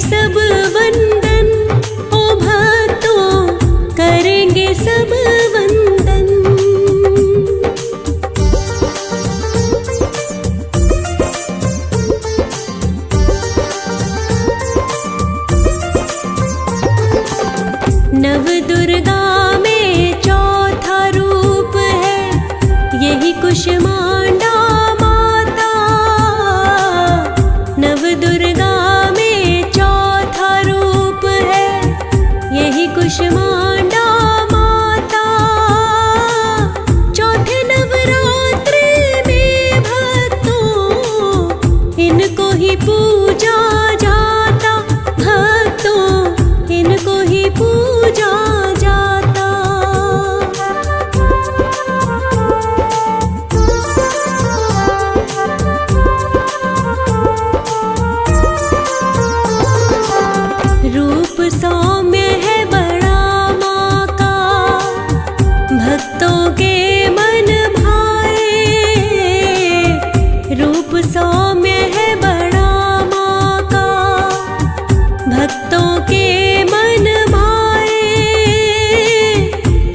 सब वंदन, ओ भक्तों करेंगे सब वंदन। नव दुर्गा में चौथा रूप है, यही कुष्मांडा माता। नव दुर्गा में चौथा रूप है, यही कुष्मांडा माता। चौथे नवरात्रि में भक्तों इनको ही पूजा जाता, भक्तों इनको ही पूजा जाता। रूप सौम्य है बड़ा माँ का, भक्तों के मन भाए। रूप सौम्य है बड़ा माँ का, भक्तों के मन भाए।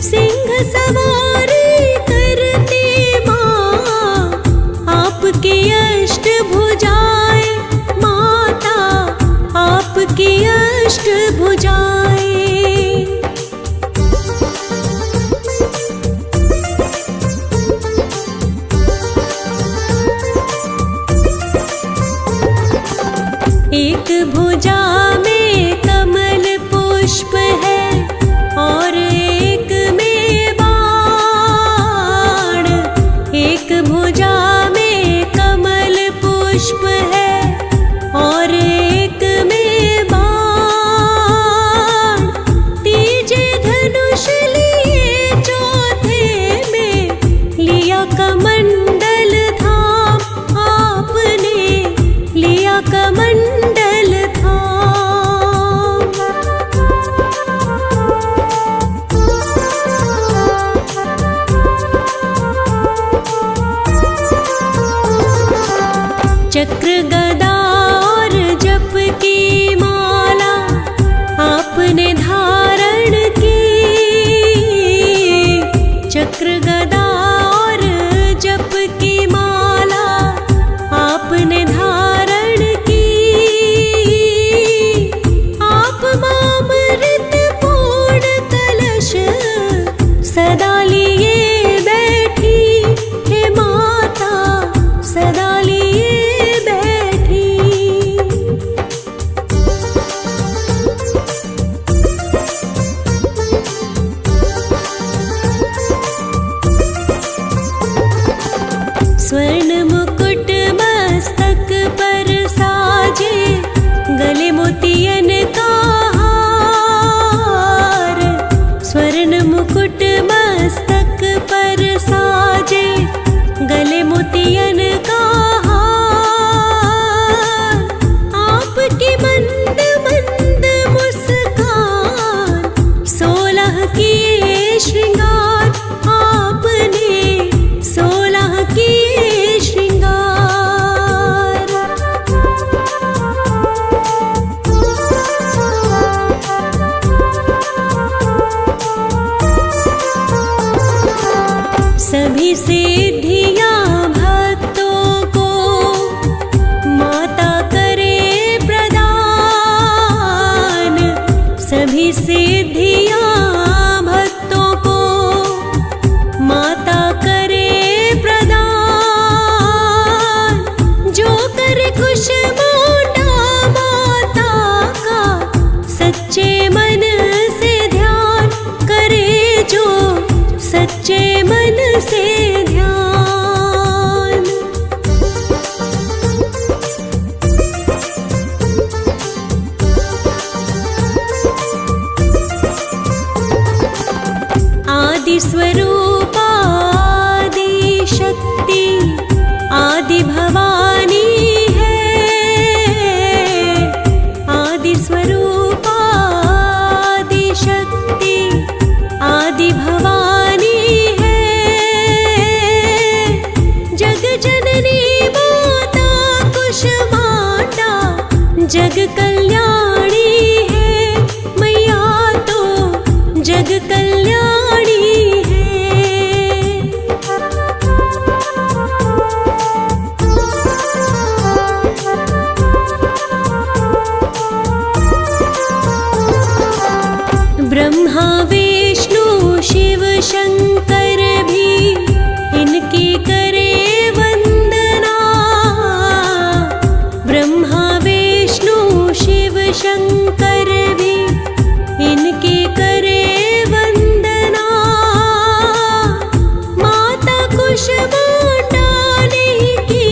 सिंह सवारी करती माँ, आपकी अष्ट भुजाएं माता, आपकी अष्ट भुजाएं। एक भुजा में कमल पुष्प है और एक में बाण। एक भुजा में कमल पुष्प है और एक में बाण। तीजे धनुष लिए, चौथे में लिया कमंडल धाम, आपने लिया कमंडल धाम। चक्र गदा और जप की माला आपने धारण की। चक्र गदा और जप की माला आपने धारण की। आप मामृत पूर्ण कलश सदा लिए बैठी, हे माता सदा लिए बैठी। स्वर्ण मुकुट मस्तक पर साजे, गले मोतियन का हार। स्वर्ण मुकुट मस्तक पर साजे, गले मोतियन का हार। आपकी मंद मंद मुस्कान, 16 किए श्रृंगार, आपने 16 किए श्रृंगार। सभी सिद्धियां भक्तों को माता करे प्रदान। सभी सिद्धियां भक्तों को माता करे प्रदान। जो करे कुष्मांडा माता का, सच्चे मन से ध्यान करे जो, सच्चे मन से ध्यान। आदि स्वरूप आदि शक्ति, आदि भवानी है। आदि स्वरूप आदि शक्ति, आदि भवानी है। जग जननी माता कुष्मांडा, जग कल्याण शंकर भी इनके करे वंदना। माता कुष्मांडाने की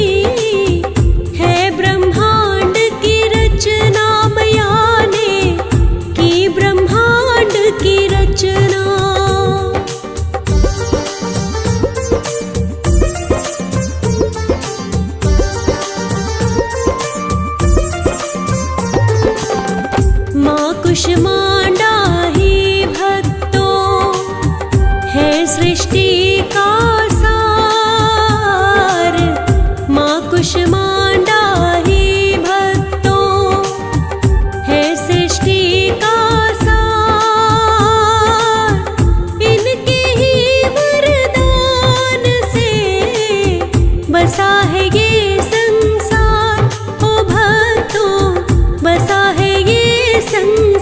है ब्रह्मांड की रचना। मैया ने की ब्रह्मांड की रचना। कुष्मांडा ही भक्तों है सृष्टि का सार। माँ कुष्मांडा ही भक्तों है सृष्टि का सार। इनके ही वरदान से बसा है ये संसार। ओ भक्तों बसा है ये संसार।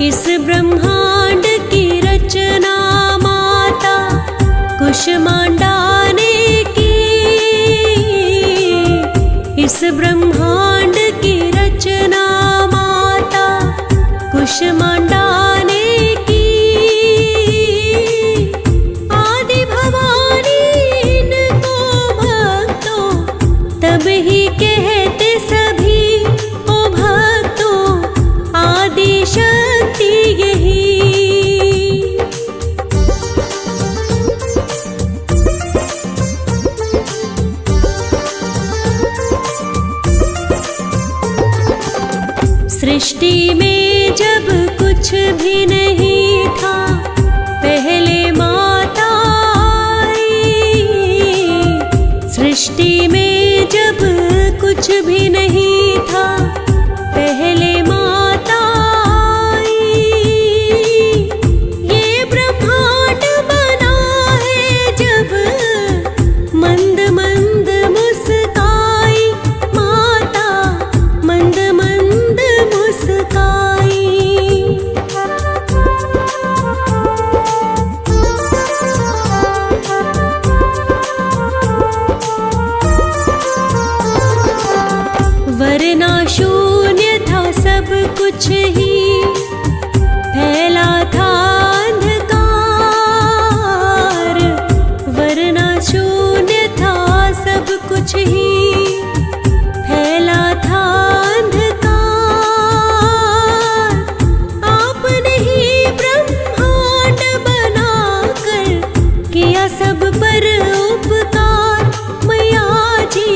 इस ब्रह्मांड की रचना माता कुष्मांडा ने की। इस ब्रह्मांड की रचना माता कुष्मांडा ने ही कहते सभी। ओ भक्तों आदि शक्ति यही। सृष्टि में जब कुछ भी नहीं था पहले माता आई। सृष्टि में जब कुछ भी नहीं था पहले माता आई। ये ब्रह्मांड बना है जब मंद मंद मुस्काई। माता मंद मंद मुस्काई। वरना शून्य था सब कुछ ही फैला था अंधकार। वरना शून्य था सब कुछ ही फैला था अंधकार। आपने ही ब्रह्मांड बनाकर किया सब पर उपकार। मैया जी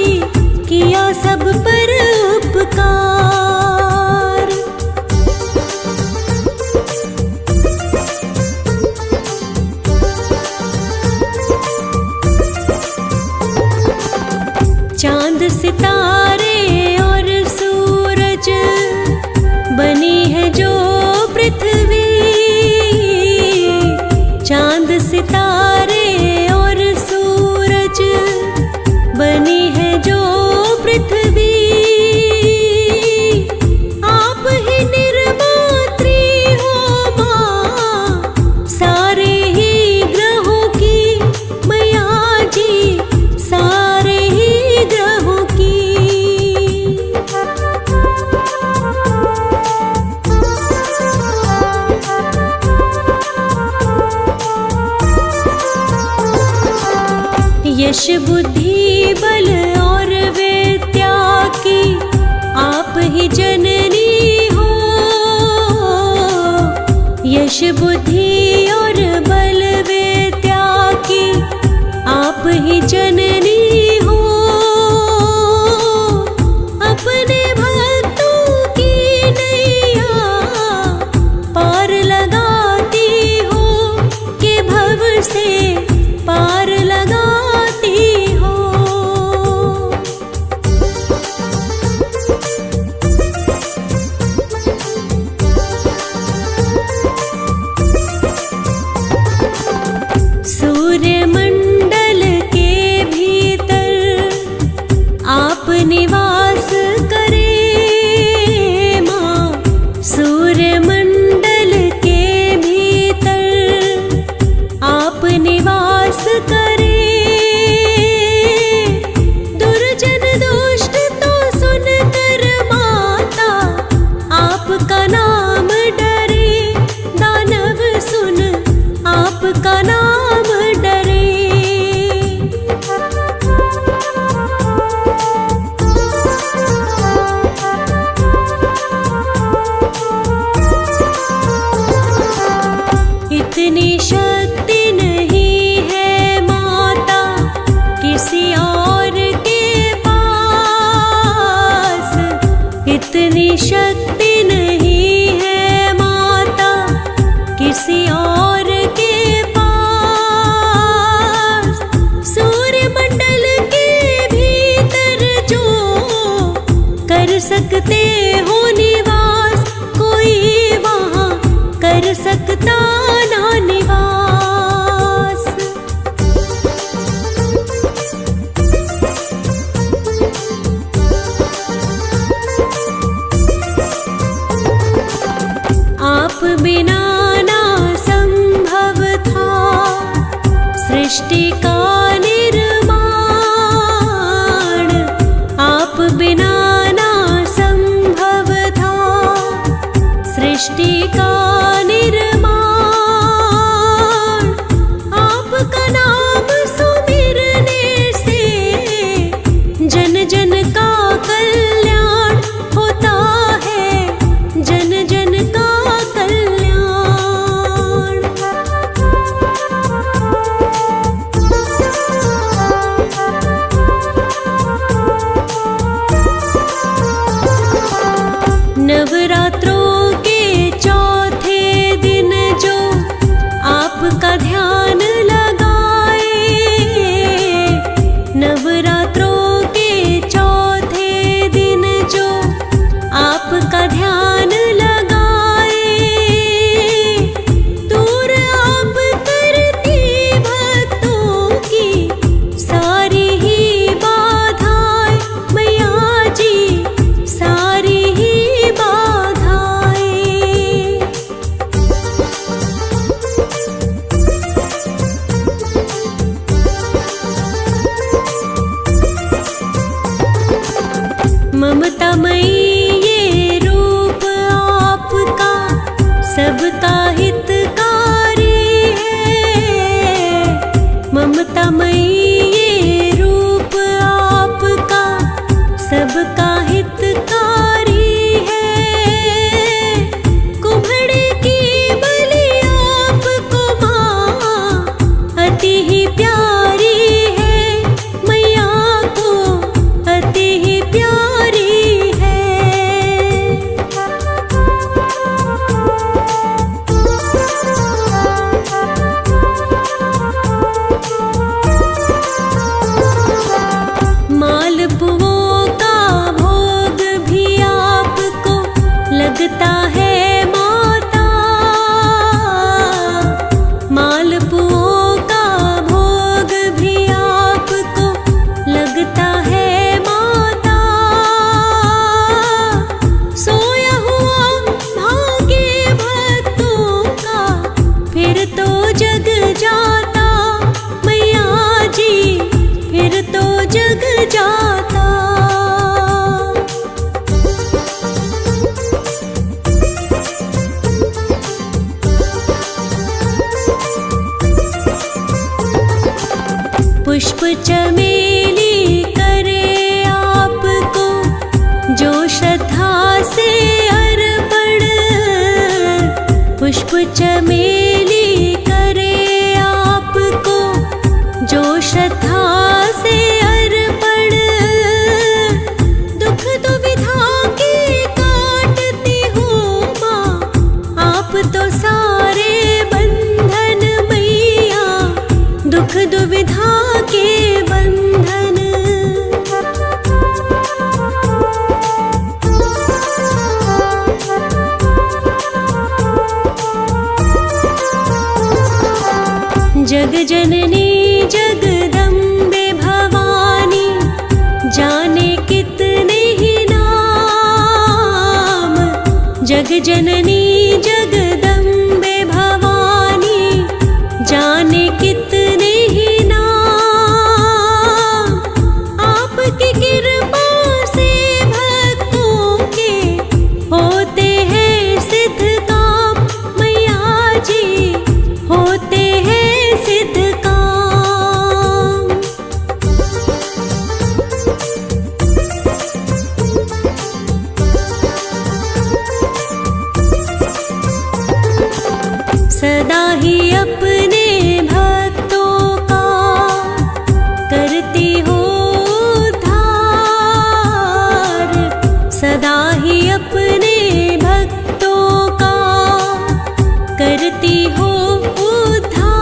किया सब पर उपकार। चांद सितारे और सूरज बनी है जो पृथ्वी। चांद सितारे और सूरज बनी है जो पृथ्वी। आप ही निर्मात्री हो माँ सारे ही ग्रहों की। मैया जी सारे ही ग्रहों की। यश बुद्धि बल और विद्या की आप ही जननी हो। यश बुद्धि और बल विद्या की आप ही जननी हो। अपने भक्तों की नैया पार लगाती हो कि भव से पार लगाती हो। सूर्य मंडल के भीतर इतनी शक्ति नहीं है माता किसी और के पास, इतनी शक्ति नहीं है माता किसी और के पास। सूर्य मंडल के भीतर जो कर सकते हो निवास, कोई वहाँ कर सकता ना निवास। आप बिना ना संभव था सृष्टि का निर्माण, आप बिना ना संभव था सृष्टि का निर्माण। आपका नाम सुमिरने से जन जन का कल्याण होता है, जन जन का कल्याण। नवरात्रों के चौथे दिन जो आपका ध्यान लगाए, नवरात्रों के चौथे दिन जो आपका ध्यान लगाए, दूर आप करती भक्तों की सारी ही बाधाएं, मैया जी सारी ही बाधाएं। ममतामयी ये रूप आपका सबका हितकारी है, ममतामयी ये रूप आपका सबका हितकारी है। कुम्हड़े की बलि आपको माँ अति ही प्यारी है, मैया को अति ही प्यारी है। मालपुओं का भोग भी आपको लगता है माता, मालपुओं का भोग भी आपको लगता है माता। सोया हुआ भाग्य भक्तों का फिर तो जग जाता, मैया जी फिर तो जग जाता। पुष्प चमेली करे आपको जो श्रद्धा से अर्पण, पुष्प चमेली करे आपको जो श्रद्धा से अर्पण। दुख दुविधा के काटती हूँ माँ आप तो सारे बंधन, मैया दुख दुविधा के बंधन। जग जननी जगदम्बे भवानी जाने कितने ही नाम, जग जननी जगदम्बे भवानी जाने कितने ही नाम। आपकी कृपा से भक्तों के होते हैं सिद्ध काम, मैया जी होते हैं सिद्ध काम। सदा ही अपने भक्तों का करती हो उद्धार, सदा ही अपने भक्तों का करती हो उद्धार।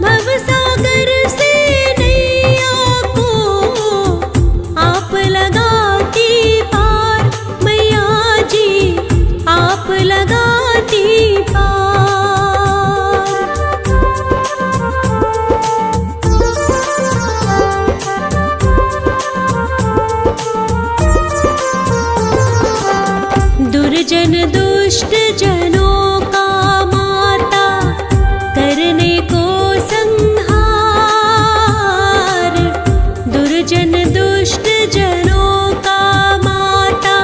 भवसागर से नैया को आप लगाती पार, मैया जी आप लगाती पार। दुर्जन दुष्ट जनों का माता करने को संहार, दुर्जन दुष्ट जनों का माता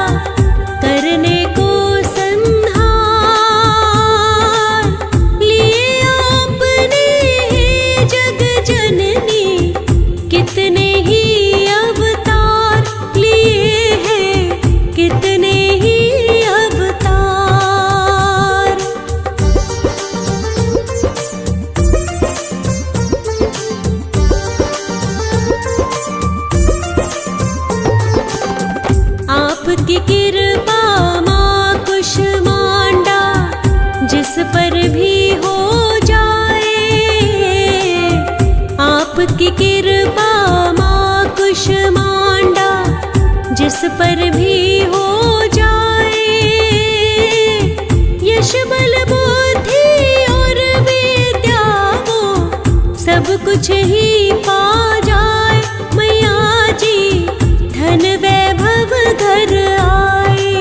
करने को संहार। लिए आपने जग जननी कितने ही अवतार, लिए हैं कितने ही अवतार। आपकी कृपा माँ कुष्मांडा जिस पर भी हो जाए, आपकी कृपा माँ कुष्मांडा जिस पर भी हो जाए। यश बल बुद्धि और विद्या वो सब कुछ ही पा जाए, मैया जी धन वैभव घर आए।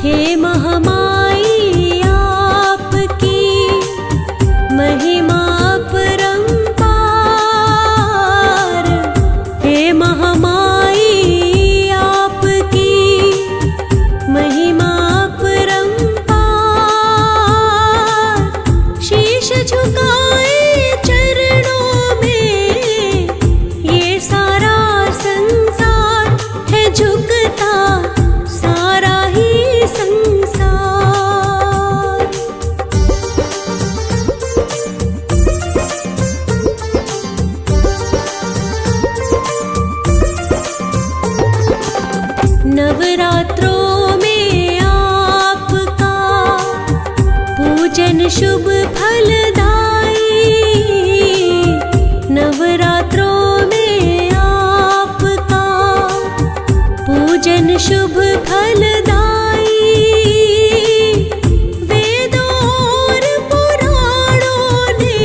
हे महामाई आपकी महिमा अपरंपार, हे महामाई आपकी महिमा अपरंपार। शीश झुकाए चरणों में ये सारा संसार है, झुकता सारा ही संसार। नवरात्रों में आपका पूजन शुभ फलदाई, नवरात्रों में आपका पूजन शुभ फलदाई। वेदों और पुराणों ने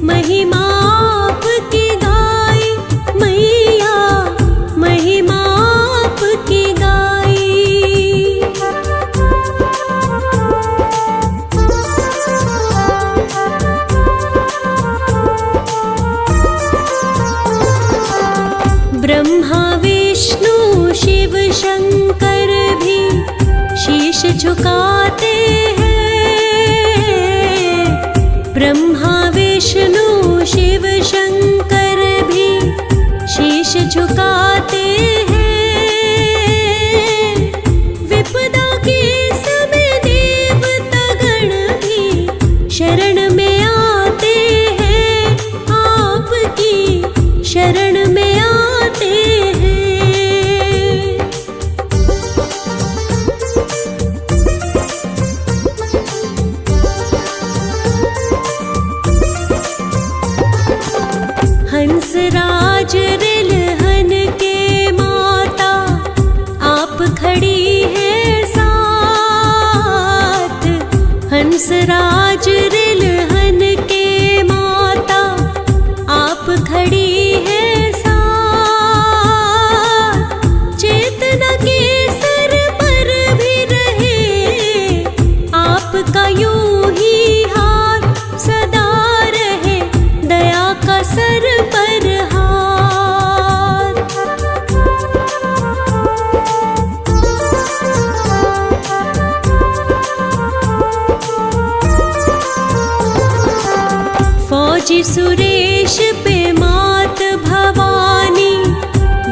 महिमा आपकी गाई, मैया महिमा आपकी गाई। ब्रह्मा विष्णु शिव शंकर भी शीश झुकाते हैं, ब्रह्मा विष्णु शिव शंकर भी शीश झुकाते हैं। विपदा के समय देवता गण भी शरण में आते हैं, आपकी शरण में आते हैं। हंसराज रिलहन के माता आप खड़ी है साथ, हंसराज रिलहन के माता आप खड़ी है साथ। चेतना के सर पर भी रहे आपका यूं ही हाथ, सदा रहे दया का सर पर हाथ। फौजी सुरेश पे मात भवानी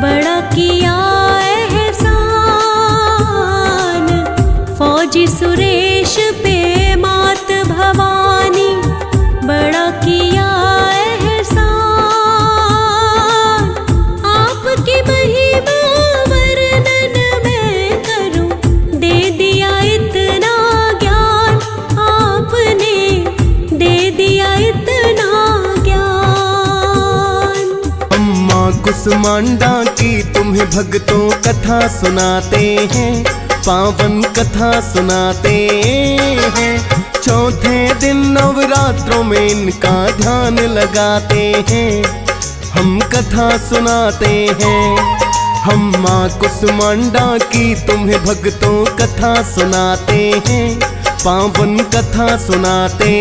बड़ा किया एहसान। फौजी सुरेश पे मात भवानी बड़ा किया एहसान। आपकी महिमा वर्णन मैं करूं, दे दिया इतना ज्ञान आपने, दे दिया इतना ज्ञान। अम्मा कुसुमांडा की तुम्हें भक्तों कथा सुनाते हैं, पावन कथा सुनाते हैं। चौथे दिन नवरात्रों में इनका ध्यान लगाते हैं, हम कथा सुनाते हैं। हम माँ कुसुमांडा की तुम्हें भक्तों कथा सुनाते हैं, पावन कथा सुनाते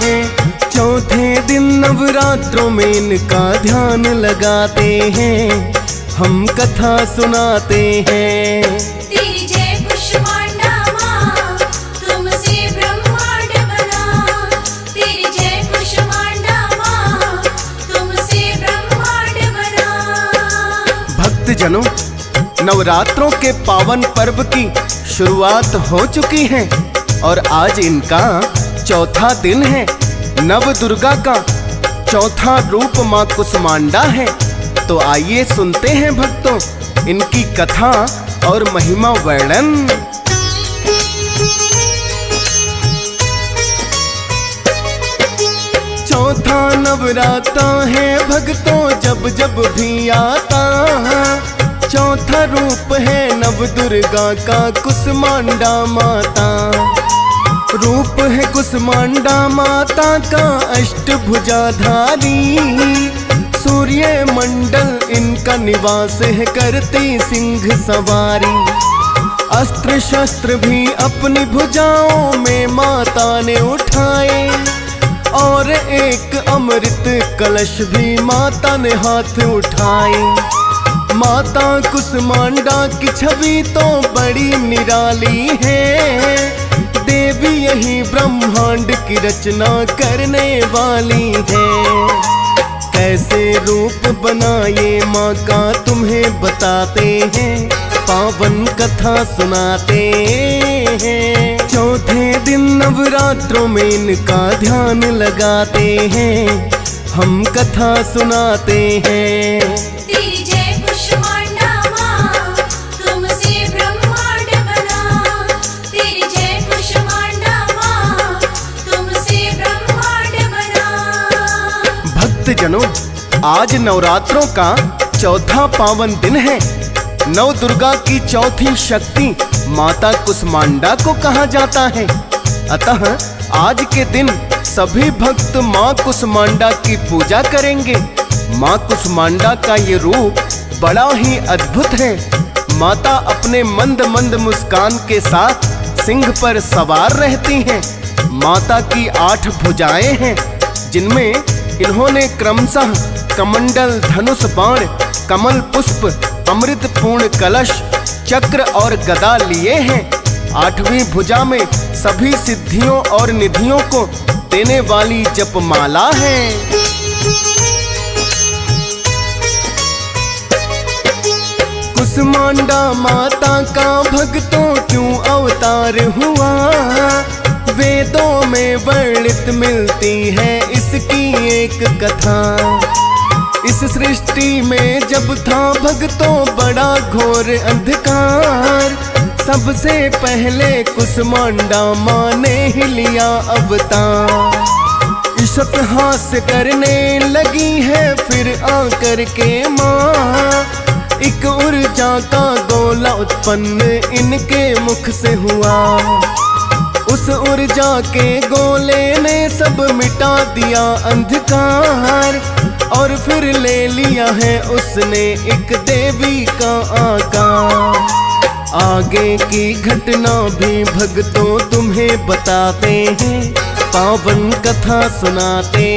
हैं। चौथे दिन नवरात्रों में इनका ध्यान लगाते हैं, हम कथा सुनाते हैं। तेरी जय कुसुमांडा माँ, तुमसे ब्रह्मांड बना। तेरी जय कुसुमांडा माँ, तुमसे ब्रह्मांड बना। भक्तजनों, नवरात्रों के पावन पर्व की शुरुआत हो चुकी है और आज इनका चौथा दिन है। नव दुर्गा का चौथा रूप माँ कुसुमांडा है। तो आइए सुनते हैं भक्तों इनकी कथा और महिमा वर्णन। चौथा नवराता है भक्तों जब जब भी आता, चौथा रूप है नव दुर्गा का कुसुमांडा माता। रूप है कुसुमांडा माता का अष्टभुजाधारी, सूर्य मंडल इनका निवास है करती सिंह सवारी। अस्त्र शस्त्र भी अपनी भुजाओं में माता ने उठाए और एक अमृत कलश भी माता ने हाथ उठाए। माता कुसुमांडा की छवि तो बड़ी निराली है, देवी यही ब्रह्मांड की रचना करने वाली है। कैसे रूप बनाए माँ का तुम्हें बताते हैं, पावन कथा सुनाते हैं। चौथे दिन नवरात्रों में इनका ध्यान लगाते हैं, हम कथा सुनाते हैं। तेरी जय कुसुमांडा माँ, तुमसे ब्रह्मांड बना। तेरी जय कुसुमांडा माँ, तुमसे ब्रह्मांड बना। भक्तजनों, आज नवरात्रों का चौथा पावन दिन है। नव दुर्गा की चौथी शक्ति माता कुसुमांडा को कहा जाता है। अतः आज के दिन सभी भक्त माँ कुसुमांडा की पूजा करेंगे। माँ कुसुमांडा का ये रूप बड़ा ही अद्भुत है। माता अपने मंद मंद मुस्कान के साथ सिंह पर सवार रहती हैं। माता की 8 भुजाएं हैं, जिनमें इन्होंने क्रमशः कमंडल, धनुष, बाण, कमल पुष्प, अमृत पूर्ण कलश, चक्र और गदा लिए हैं। 8वीं भुजा में सभी सिद्धियों और निधियों को देने वाली जपमाला है। कुसुमांडा माता का भक्तों क्यों अवतार हुआ, वेदों में वर्णित मिलती है इसकी एक कथा। इस सृष्टि में जब था भक्तों बड़ा घोर अंधकार, सबसे पहले कुसुमांडा माँ ने ही लिया अवतार। ईशत हास्य करने लगी है फिर आकर के माँ, एक ऊर्जा का गोला उत्पन्न इनके मुख से हुआ। उस ऊर्जा के गोले ने सब मिटा दिया अंधकार, और फिर ले लिया है उसने एक देवी का आकार। आगे की घटना भी भक्तों तुम्हें बताते हैं, पावन कथा सुनाते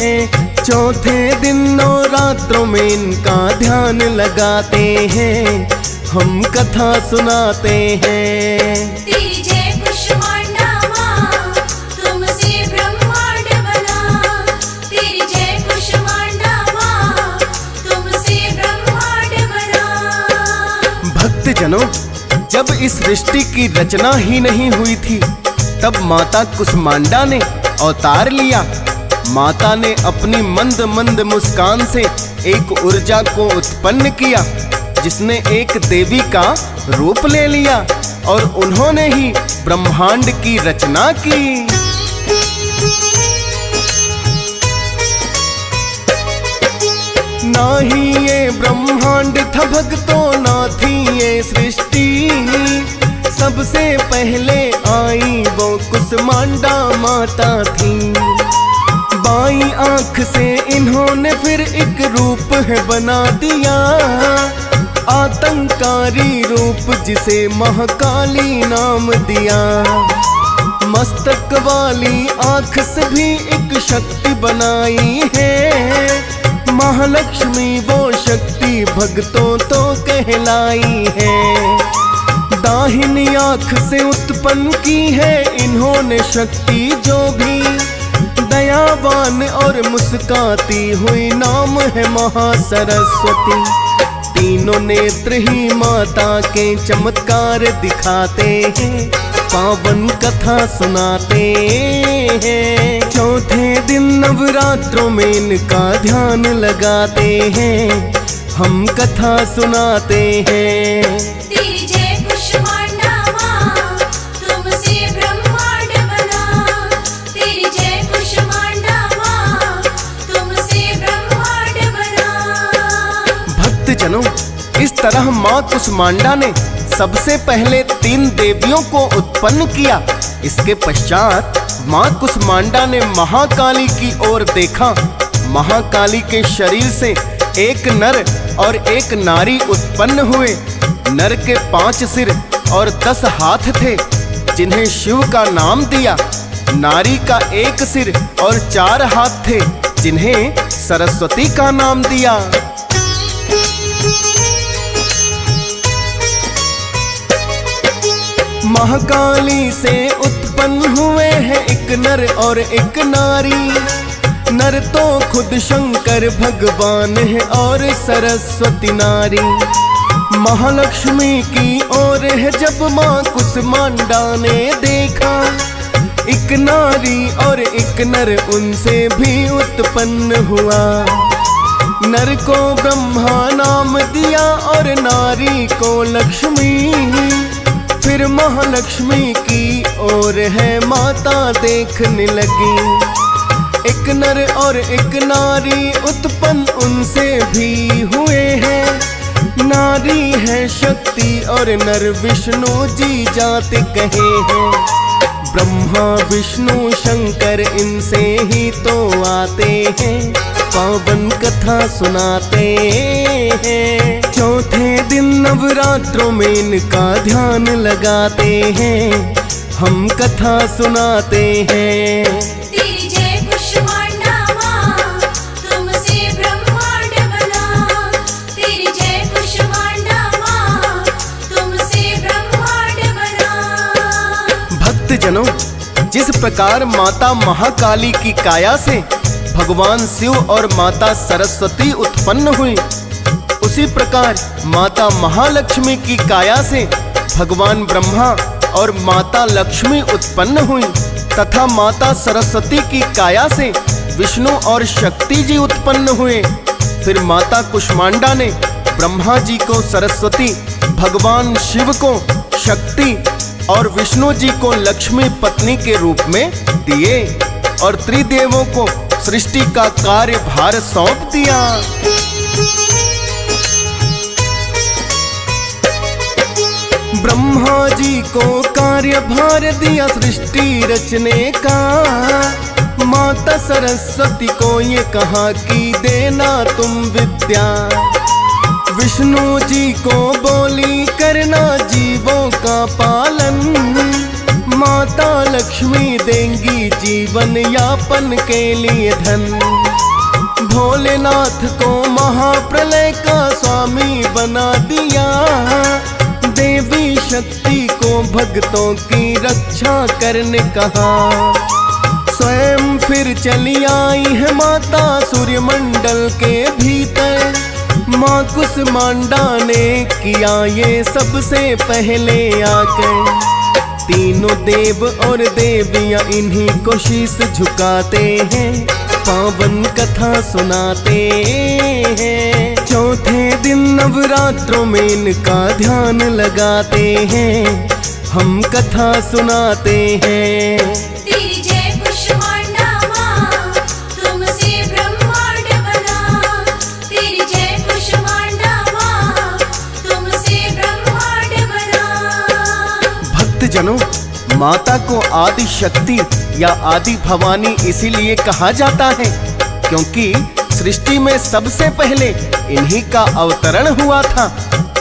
हैं। चौथे दिन नवरात्रों में इनका ध्यान लगाते हैं, हम कथा सुनाते हैं। तेरी जय कुसुमांडा माँ, तुमसे ब्रह्मांड बना। जनों, जब इस सृष्टि की रचना ही नहीं हुई थी तब माता कुष्मांडा ने अवतार लिया। माता ने अपनी मंद मंद मुस्कान से एक ऊर्जा को उत्पन्न किया जिसने एक देवी का रूप ले लिया और उन्होंने ही ब्रह्मांड की रचना की। ना ही ये ब्रह्मांड था भक्तों, ना थी ये सृष्टि, सबसे पहले आई वो कुष्मांडा माता थी। बाई आंख से इन्होंने फिर एक रूप है बना दिया, आतंकारी रूप जिसे महाकाली नाम दिया। मस्तक वाली आंख से भी एक शक्ति बनाई है, महालक्ष्मी वो शक्ति भक्तों तो कहलाई है। दाहिनी आंख से उत्पन्न की है इन्होंने शक्ति जो भी, दयावान और मुस्काती हुई नाम है महासरस्वती। तीनों नेत्र ही माता के चमत्कार दिखाते हैं, पावन कथा सुनाते हैं। चौथे दिन नवरात्रों में इनका ध्यान लगाते हैं, हम कथा सुनाते हैं। तेरी जय कुष्मांडा माँ, तुमसे ब्रह्मांड बना। तेरी जय कुष्मांडा माँ, तुमसे ब्रह्मांड बना। भक्त जनों, इस तरह माँ कुष्मांडा ने सबसे पहले 3 देवियों को उत्पन्न किया। इसके पश्चात माँ कुष्मांडा ने महाकाली की ओर देखा। महाकाली के शरीर से एक नर और एक नारी उत्पन्न हुए। नर के 5 सिर और 10 हाथ थे जिन्हें शिव का नाम दिया। नारी का 1 सिर और 4 हाथ थे जिन्हें सरस्वती का नाम दिया। महाकाली से उत्पन्न हुए हैं एक नर और एक नारी। नर तो खुद शंकर भगवान है और सरस्वती नारी। महालक्ष्मी की ओर है जब माँ कुष्मांडा ने देखा, एक नारी और एक नर उनसे भी उत्पन्न हुआ। नर को ब्रह्मा नाम दिया और नारी को लक्ष्मी। फिर महालक्ष्मी की ओर है माता देखने लगी। एक नर और एक नारी उत्पन्न उनसे भी हुए हैं। नारी है शक्ति और नर विष्णु जी जाते कहे हैं। ब्रह्मा विष्णु शंकर इनसे ही तो आते हैं, पावन कथा सुनाते हैं। चौथे दिन नवरात्रों में इनका ध्यान लगाते हैं, हम कथा सुनाते हैं। तेरी जय कुष्मांडा माँ, तुमसे ब्रह्मांड बना। तेरी जय कुष्मांडा माँ, तुमसे ब्रह्मांड बना। भक्त जनों, जिस प्रकार माता महाकाली की काया से भगवान शिव और माता सरस्वती उत्पन्न हुई, उसी प्रकार माता महालक्ष्मी की काया से भगवान ब्रह्मा और माता लक्ष्मी उत्पन्न हुई तथा माता सरस्वती की काया से विष्णु और शक्ति जी उत्पन्न हुए। फिर माता कुष्मांडा ने ब्रह्मा जी को सरस्वती, भगवान शिव को शक्ति और विष्णु जी को लक्ष्मी पत्नी के रूप में दिए और त्रिदेवों को सृष्टि का कार्यभार सौंप दिया। ब्रह्मा जी को कार्यभार दिया सृष्टि रचने का। माता सरस्वती को ये कहा कि देना तुम विद्या। विष्णु जी को बोली करना जीवों का पालन। माता लक्ष्मी देंगी जीवन यापन के लिए धन। भोलेनाथ को महाप्रलय का स्वामी बना दिया। देवी शक्ति को भक्तों की रक्षा करने कहा। स्वयं फिर चली आई है माता सूर्यमंडल के भीतर। माँ कुसमांडा ने किया ये सबसे पहले आकर। तीनों देव और देवियां इन्हीं को शीश झुकाते हैं, पावन कथा सुनाते हैं। चौथे दिन नवरात्रों में इनका ध्यान लगाते हैं, हम कथा सुनाते हैं। तेरी जय कुष्मांडा माँ, तुमसे ब्रह्मांड बना। तेरी जय कुष्मांडा माँ, तुमसे ब्रह्मांड बना। भक्तजनों, माता को आदि शक्ति या आदि भवानी इसीलिए कहा जाता है क्योंकि सृष्टि में सबसे पहले इन्हीं का अवतरण हुआ था।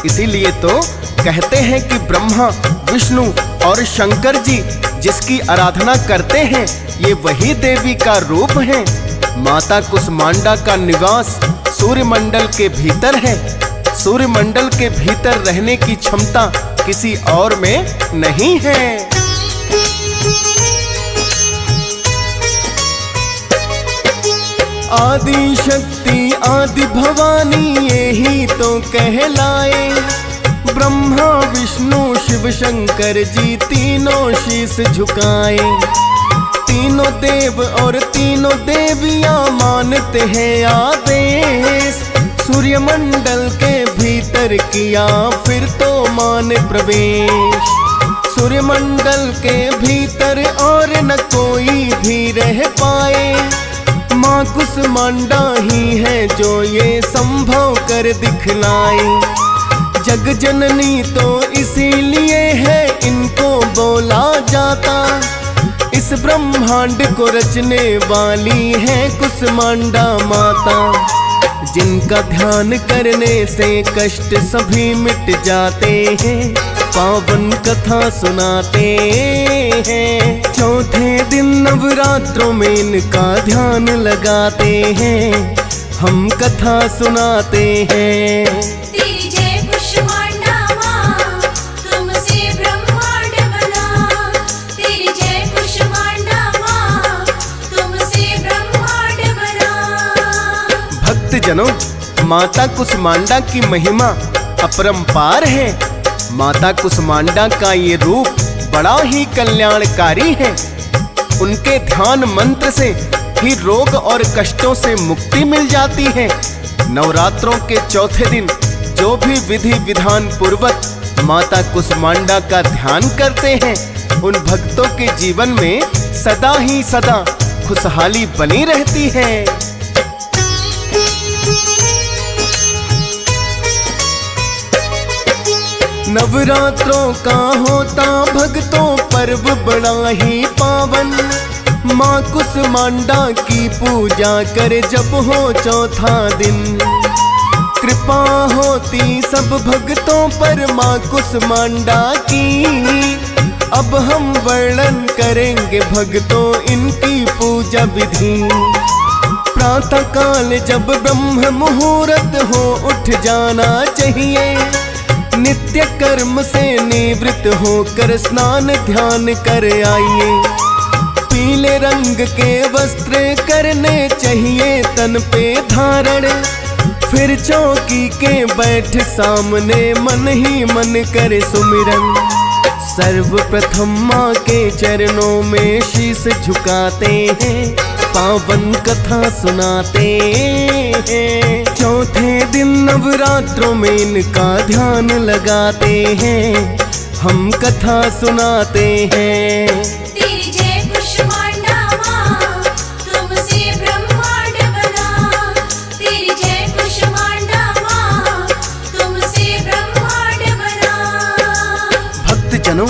इसीलिए तो कहते हैं कि ब्रह्मा, विष्णु और शंकर जी जिसकी आराधना करते हैं, ये वही देवी का रूप है। माता कुसमांडा का निवास सूर्यमंडल के भीतर है। सूर्यमंडल के भीतर रहने की क्षमता किसी और में नहीं है। आदि शक्ति आदि भवानी यही तो कहलाए। ब्रह्मा विष्णु शिव शंकर जी तीनों शीश झुकाए। तीनों देव और तीनों देवियां मानते हैं आदेश। सूर्यमंडल के भीतर किया फिर तो मान प्रवेश। सूर्यमंडल के भीतर और न कोई भी रह पाए। माँ कुसमांडा ही है जो ये संभव कर दिखलाए। जग जननी तो इसीलिए है इनको बोला जाता। इस ब्रह्मांड को रचने वाली है कुसमांडा माता। जिनका ध्यान करने से कष्ट सभी मिट जाते हैं, पावन कथा सुनाते हैं। चौथे दिन नवरात्रों में इनका ध्यान लगाते हैं, हम कथा सुनाते हैं। तेरी जय कुष्मांडा माँ, तुमसे ब्रह्मांड बना। तेरी जय कुष्मांडा माँ, तुमसे ब्रह्मांड बना। भक्तजनों, माता कुसमांडा की महिमा अपरंपार है। माता कुसमांडा का ये रूप बड़ा ही कल्याणकारी है। उनके ध्यान मंत्र से ही रोग और कष्टों से मुक्ति मिल जाती है। नवरात्रों के चौथे दिन जो भी विधि विधान पूर्वक माता कुसमांडा का ध्यान करते हैं, उन भक्तों के जीवन में सदा ही सदा खुशहाली बनी रहती है। नवरात्रों का होता भक्तों पर्व बड़ा ही पावन। माँ कुसमांडा की पूजा करे जब हो चौथा दिन। कृपा होती सब भक्तों पर माँ कुसमांडा की। अब हम वर्णन करेंगे भक्तों इनकी पूजा विधि। प्रातः काल जब ब्रह्म मुहूर्त हो उठ जाना चाहिए। नित्य कर्म से निवृत्त होकर स्नान ध्यान कर आइए। पीले रंग के वस्त्र करने चाहिए तन पे धारण। फिर चौकी के बैठ सामने मन ही मन कर सुमिरन। सर्वप्रथम माँ के चरणों में शीश झुकाते हैं, पावन कथा सुनाते हैं। चौथे दिन नवरात्रों में इनका ध्यान लगाते हैं, हम कथा सुनाते हैं। तेरी जय कुष्मांडा माँ, तुमसे ब्रह्मांड बना। तेरी जय कुष्मांडा माँ, तुमसे ब्रह्मांड बना। भक्तजनों,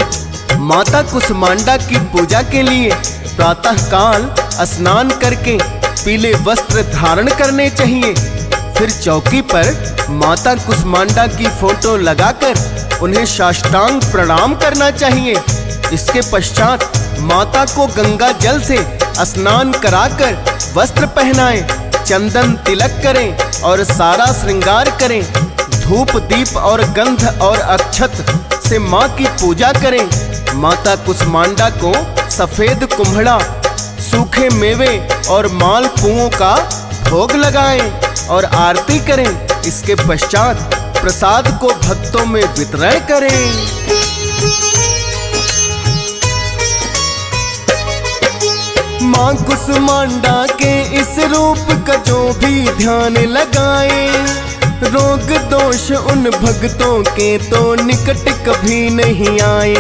माता कुसमांडा की पूजा के लिए प्रातः काल स्नान करके पीले वस्त्र धारण करने चाहिए। फिर चौकी पर माता कुसमांडा की फोटो लगाकर उन्हें साष्टांग प्रणाम करना चाहिए। इसके पश्चात माता को गंगा जल से स्नान कराकर वस्त्र पहनाएं, चंदन तिलक करें और सारा श्रृंगार करें। धूप दीप और गंध और अक्षत से माँ की पूजा करें। माता कुसमांडा को सफेद कुम्हड़ा, सूखे मेवे और मालपुओं का भोग लगाएं और आरती करें। इसके पश्चात प्रसाद को भक्तों में वितरण करें। मां कुसुमांडा के इस रूप का जो भी ध्यान लगाए, रोग दोष उन भक्तों के तो निकट कभी नहीं आए।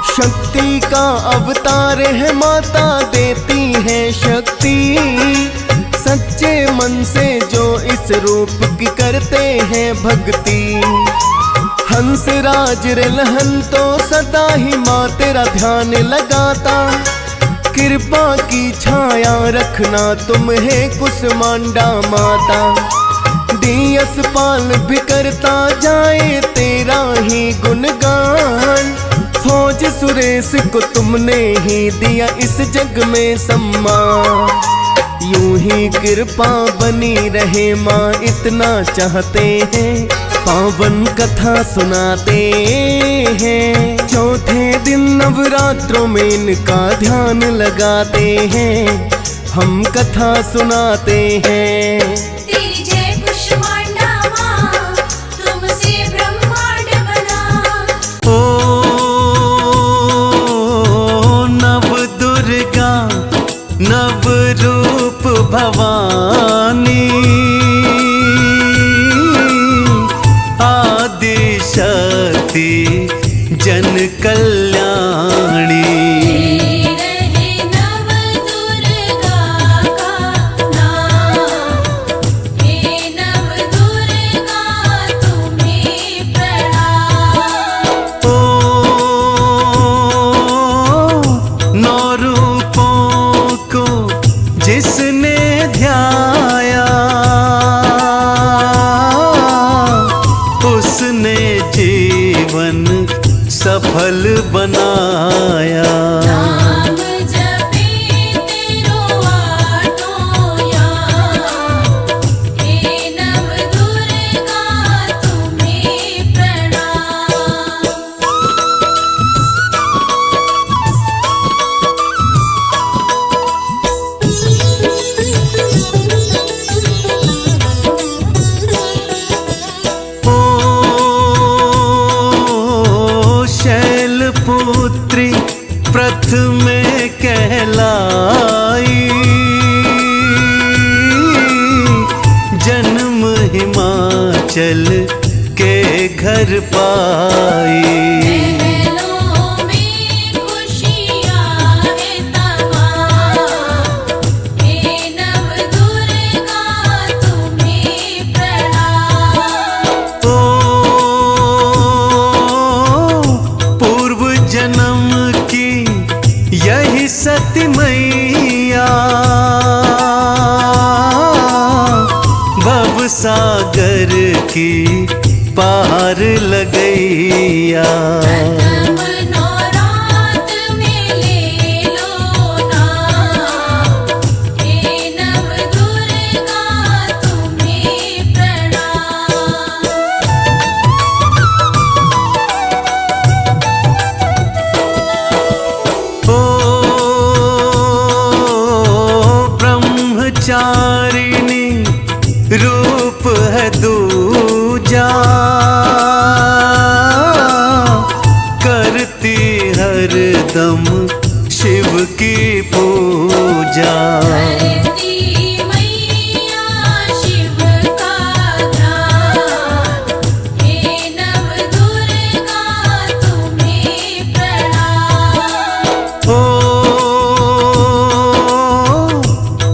शक्ति का अवतार है माता, देती है शक्ति। सच्चे मन से जो इस रूप की करते हैं भक्ति। हंसराज लहन तो सदा ही माँ तेरा ध्यान लगाता। कृपा की छाया रखना तुम्हें कुसुमांडा माता। दियस पाल भी करता जाए तेरा ही गुणगान। फौज सुरेश को तुमने ही दिया इस जग में सम्मान। यूं ही कृपा बनी रहे माँ इतना चाहते हैं। पावन कथा सुनाते हैं, चौथे दिन नवरात्रों में इनका ध्यान लगाते हैं। हम कथा सुनाते हैं। तेरी जय कुसुमांडा माँ, तुमसे ब्रह्मांड बना। ओ नव दुर्गा नव रूप भवानी, आदि शक्ति जन कल्याणी। रहे नव दुर्गा का नाम, हे नव दुर्गा तुम्हें प्रणाम। ओ नौ रूपों को जिसने ध्याया, उसने जीवन सफल बनाया। नाम जपे तेरो आठों याम, हे नव दुर्गा तुम्हें प्रणाम। ओ शैलपुत्री प्रथमे कहलाई, जन्म हिमाचल के घर पाई। महलों में खुशियाँ है तमाम, हे नव दुर्गा तुम्हें प्रणाम। ओ पूर्व जन्म की यही सती मैया, भव सागर की पार लगैया। प्रथम नौरात में ले लो नाम, हे नव दुर्गा तुम्हें प्रणाम। ओ ब्रह्मचारिणी रूप है दूजा, करती हरदम शिव की पूजा। करती मैया शिव का ध्यान, हे नव दुर्गा तुम्हें प्रणाम। ओ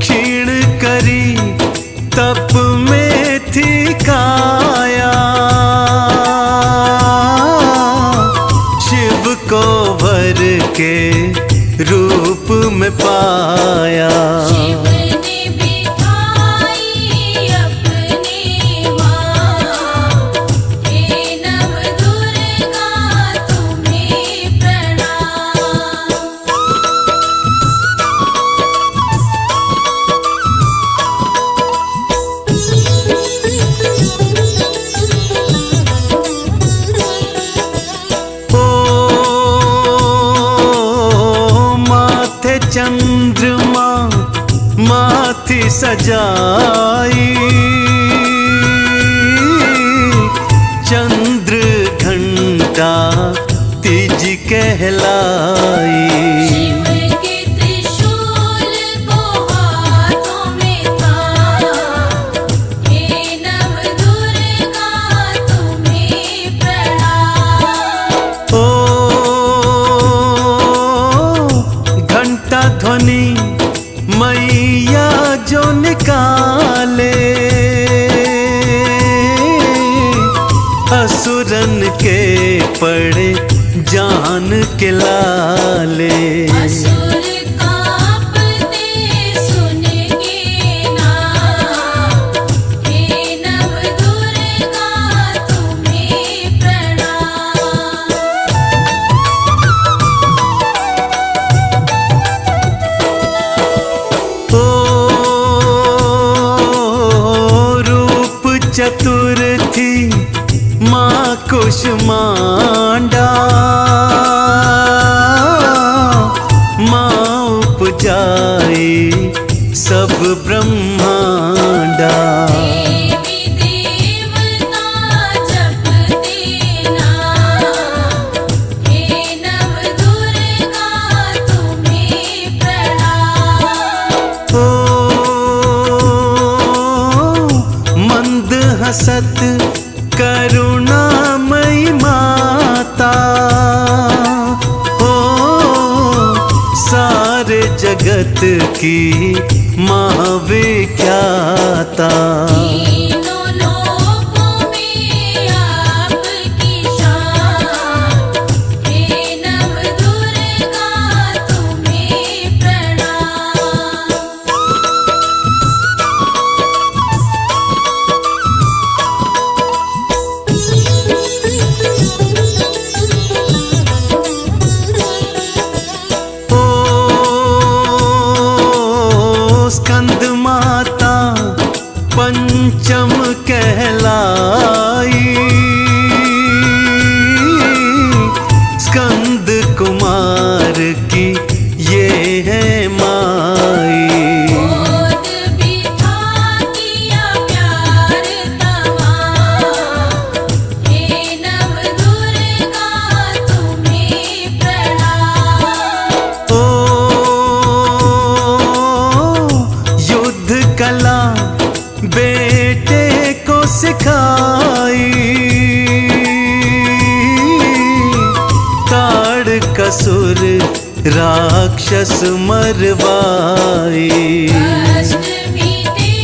क्षीण करी तप में थी काया, शिव को भर के रूप में पाया। शिव ने बिठाई अपने वहाँ, हे नव दुर्गा तुम्हें प्रणाम। ओ माथे चंद्रमा माथी सजाई, कहलाई। शिव के त्रिशूल को हाथों में था, हे नव दुर्गा तुम्हें प्रणाम। ओ घंटा ध्वनि मैया जो निकाले, असुरन के पड़े जान के लाले। असुर कांपते सुन के नाम, हे नव दुर्गा तुम्हें प्रणाम। ओ रूप चतुर थी माँ कुष्मांडा, माँ उपजाई सब ब्रह्मांडा। देवी देवता जपते नाम, हे नव दुर्गा तुम्हें प्रणाम। ओ मंद हसत करुणामयी माता, ओ सारे जगत की महाविख्याता। तीनों लोकों में आपकी शान, हे नव दुर्गा तुम्हें प्रणाम। ओ स्कंद माता पंचम कहलाई, स्कंद कुमार की ये है माई। गोद बिठा किया प्यार तमाम, हे नव दुर्गा तुम्हें प्रणाम। ओ युद्ध कला बेटे को सिखाई, ताड़ कसुर राक्षस मरवाई। कष्ट मिटे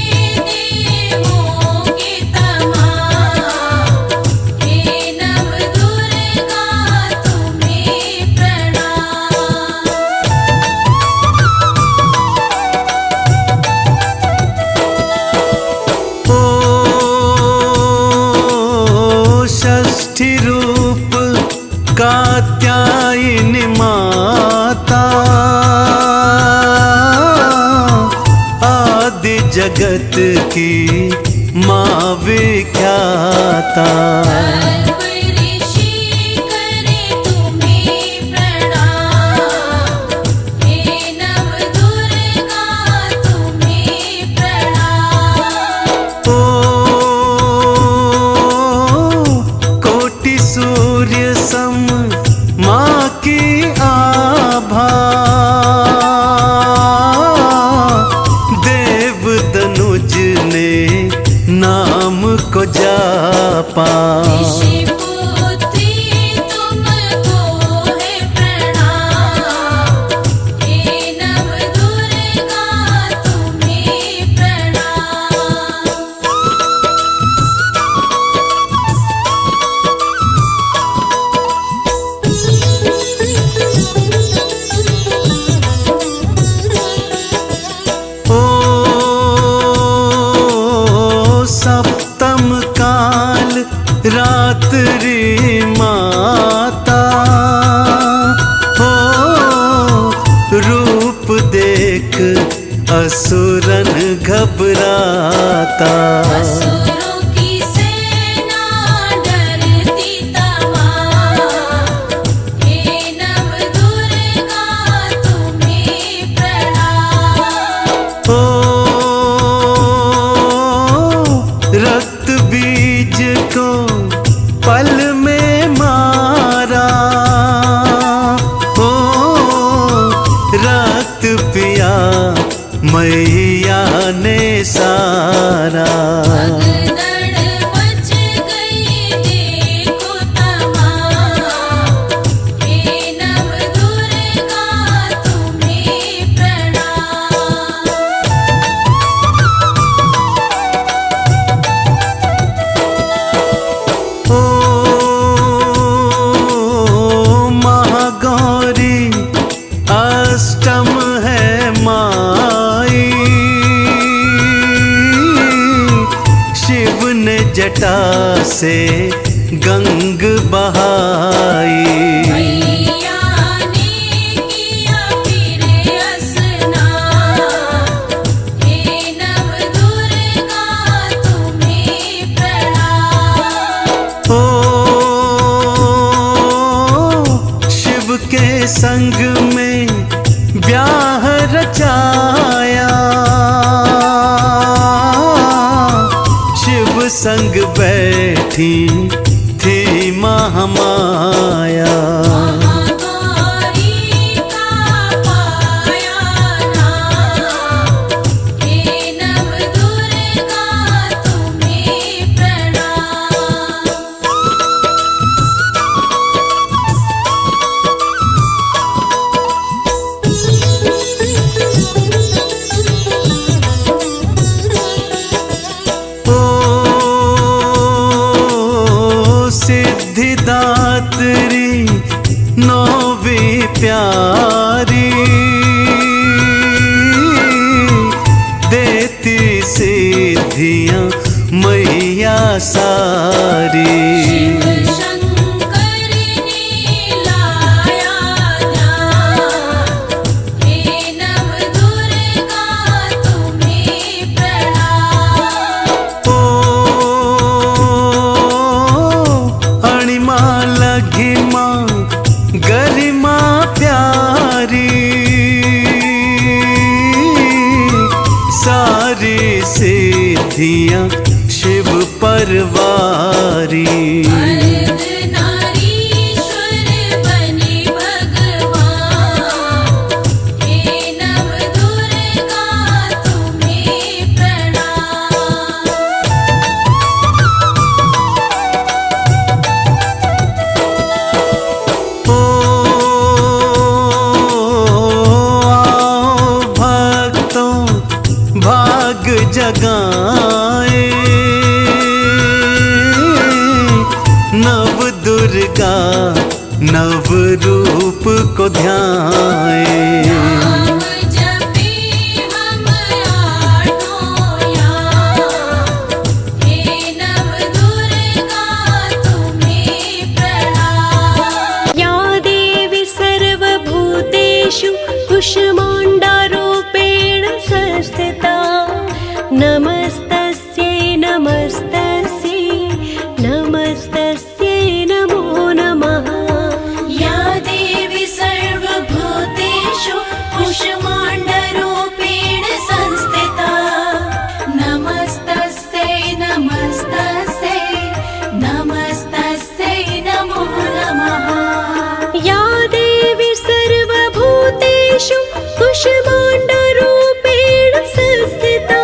देवों के तमाम, हे नव दुर्गा तुम्हें प्रणाम। ओ षष्ठी रूप कात्यायनी माता, आदि जगत की माँ विख्याता। कल्प ऋषि करे तुम्हें प्रणाम, हे नव दुर्गा तुम्हें प्रणाम। ओ कोटि सूर्य सम माँ की आभा, देव दनुज ने नाम को जापा। ऋषिपुत्री तुमको है प्रणाम, हे नव दुर्गा तुम्हें प्रणाम। ओ सप्तम काल रात्रि माता, हो रूप देख असुरन घबराता। असुरों की सेना डरती तमाम, हे नव दुर्गा तुम्हें प्रणाम। ओ रक्त बीज को पल में मारा, जाने सारा। भगदड़ मच गई देखो तमाम, हे नव दुर्गा तुम्हें प्रणाम। ओ महागौरी अष्टम है माई, शिव ने जटा से गंग बहाई। मैया ने किया फिर स्नान, हे नव दुर्गा तुम्हें प्रणाम। ओ शिव के संग में ब्याह रचाया, शिव संग बैठी थी महामाया। महागौरी का पाया नाम, हे नव दुर्गा तुम्हें प्रणाम। ओ सिद्धिदात्री नौवी प्यारी, देती सिद्धियां मैया सारी। शिव शंकर ने लाया ध्यान, हे नव दुर्गा तुम्हें प्रणाम। ओ अणिमा लघिमा गरिमा प्यारी, सारी सिद्धियां शिव परवारी। अर्धनारीश्वर बने भगवान, हे नव दुर्गा तुम्हें प्रणाम। ओ आओ भक्तों भाग जगाए, नव दुर्गा नव रूप को ध्याए। नाम जपे हम आठों याम, हे नव दुर्गा तुम्हें प्रणाम। या देवी सर्वभूतेषु कुष्माण्डारूपेण संस्थिता, नमस्तस्यै नमस्तस्यै नमस्तस्यै नमो नमः। या देवी सर्वभूतेषु कुष्माण्डरूपेण संस्थिता, नमस्तस्यै नमस्तस्यै नमस्तस्यै नमो नमः। या देवी सर्वभूतेषु कुष्माण्डारूपेण संस्थिता,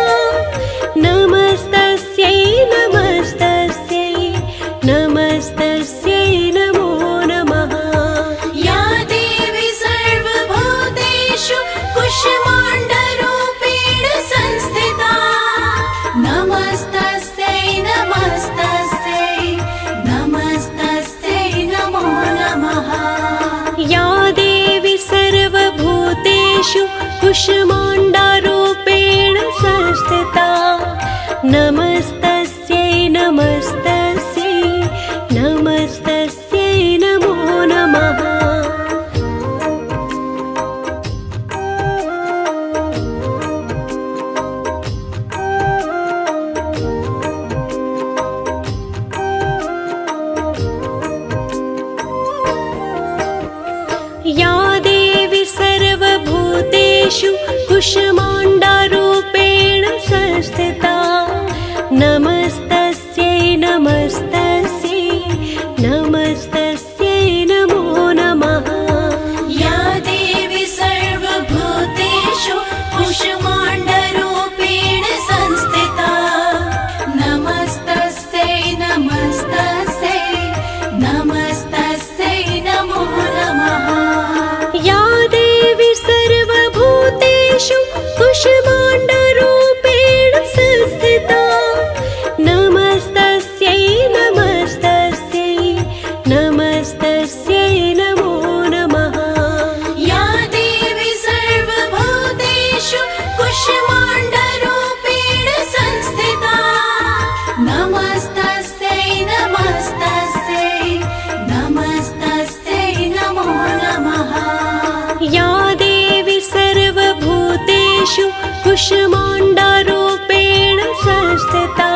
कुष्माण्डारूपेण संस्थिता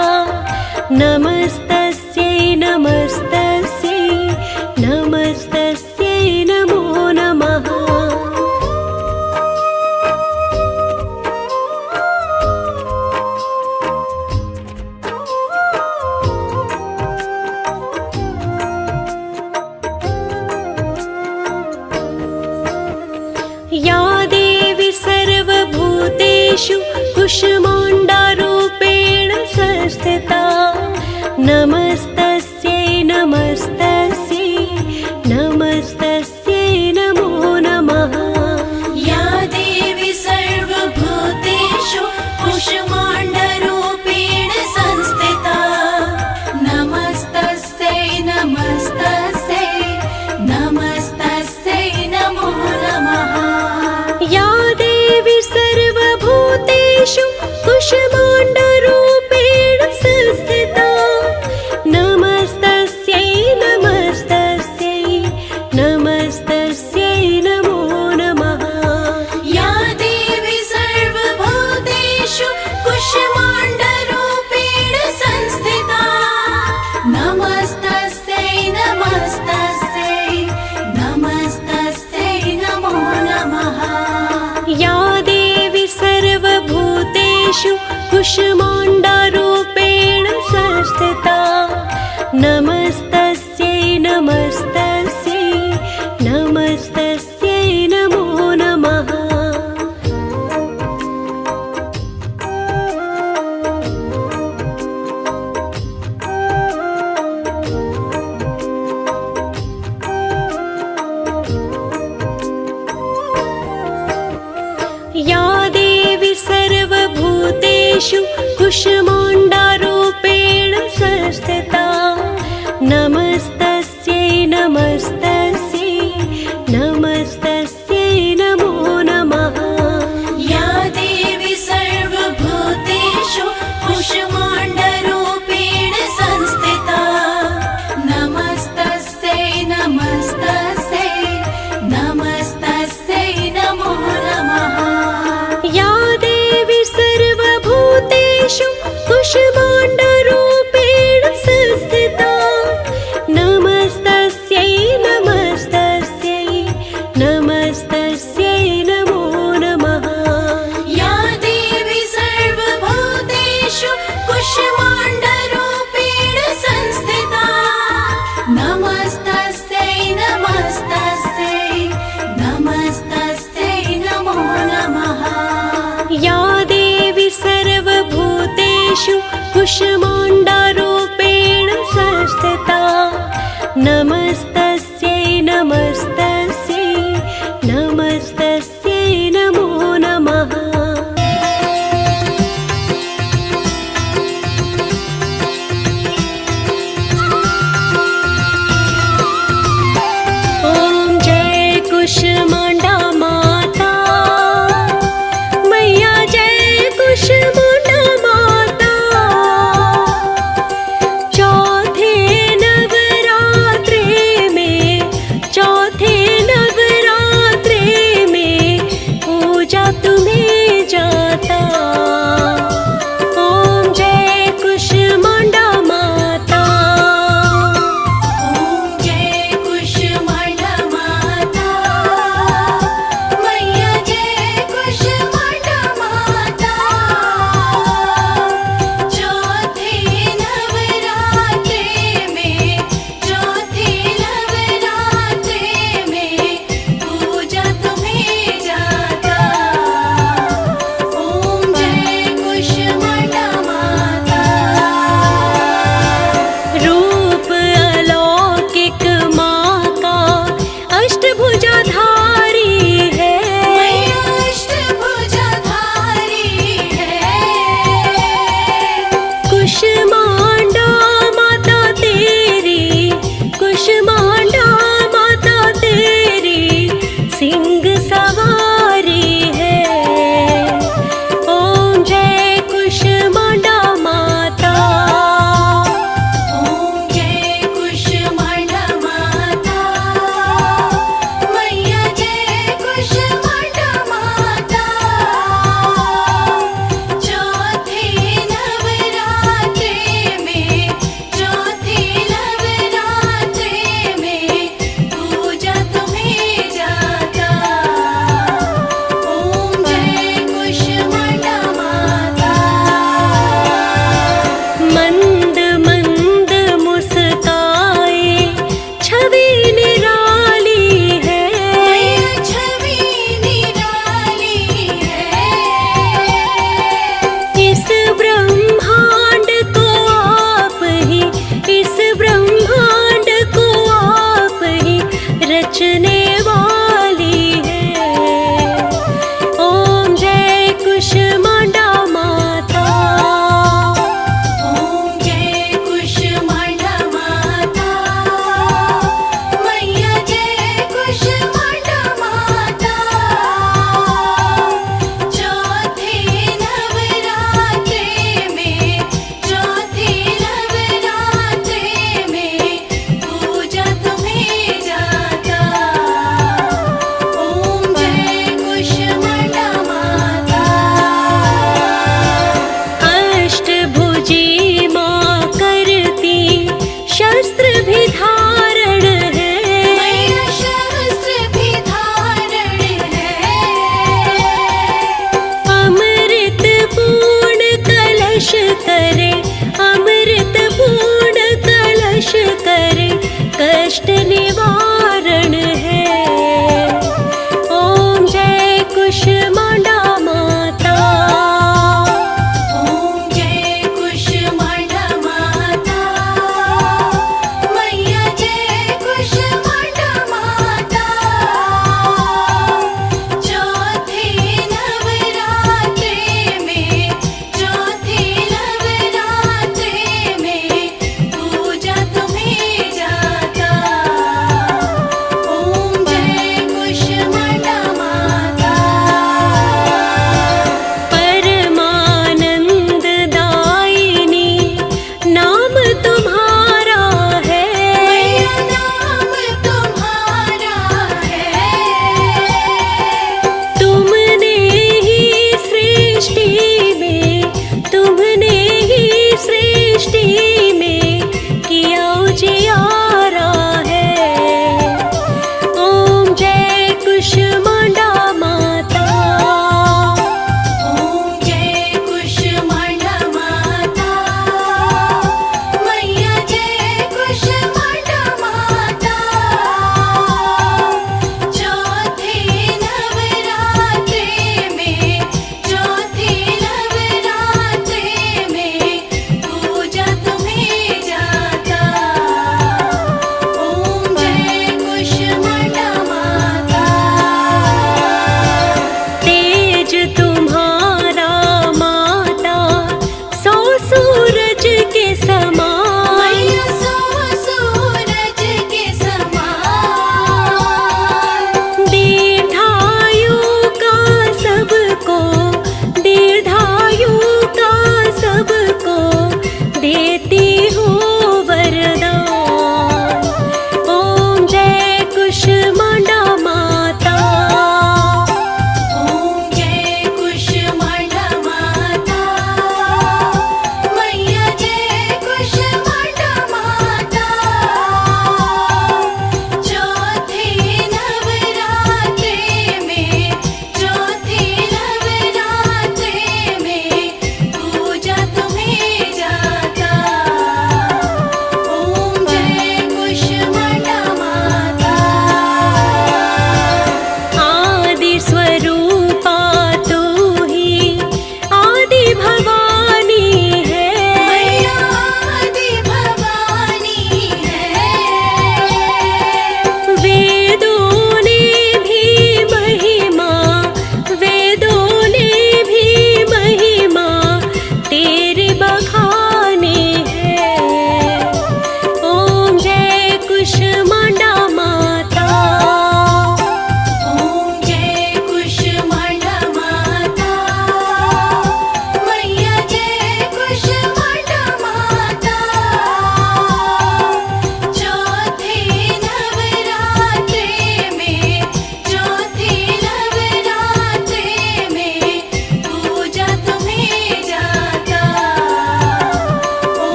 नमस्तस्यै नमस्तस्यै नमस्तस्यै नमो नमः। या देवी सर्वभूतेषु कुष्माण्डारूपेण संस्थिता नमस्तस्यै नमस्तस्यै नमस्तस्यै नमो नमः। या देवी सर्वभूतेषु कुष्माण्डरूपेण संस्थिता नमस्तस्यै नमस्तस्यै नमस्तस्यै नमो नमः। या देवी सर्वभूतेषु कुष्माण्डरूपेण संस्थिता नमस्तस्यै नमस्तस्यै नमस्तस्यै नमो नमः। या देवी सर्वभूतेषु कुष्माण्डरूपेण संस्थिता नमस्तस्यै नमस्तस्यै नमस्तस्यै नमो नमः। या देवी सर्वभूतेषु कुष्माण्डारूपेण संस्थिता नमस्तस्यै नमस्तस्यै नमस्तस्यै नमो नमः। या देवी सर्वभूतेषु कुष्माण्डारूपेण संस्थिता नमस्तस्यै नमस्तस्यै नमस्तस्यै नमो नमः। या देवी सर्वभूतेषु कुष्माण्डरूपेण संस्थिता नमस्तस्यै नमस्तस्यै नमस्तस्यै नमो नमः। या देवी सर्वभूतेषु कुष्माण्डरूपेण संस्थिता नमस्तस्यै नमस्तस्यै नमस्तस्यै नमो नमः। या देवी सर्वभूतेषु कुष्माण्डरूपेण संस्थिता नमस्तस्यै नमस्तस्यै नमस्तस्यै नमो नमः। या देवी सर्वभूतेषु कुष्मा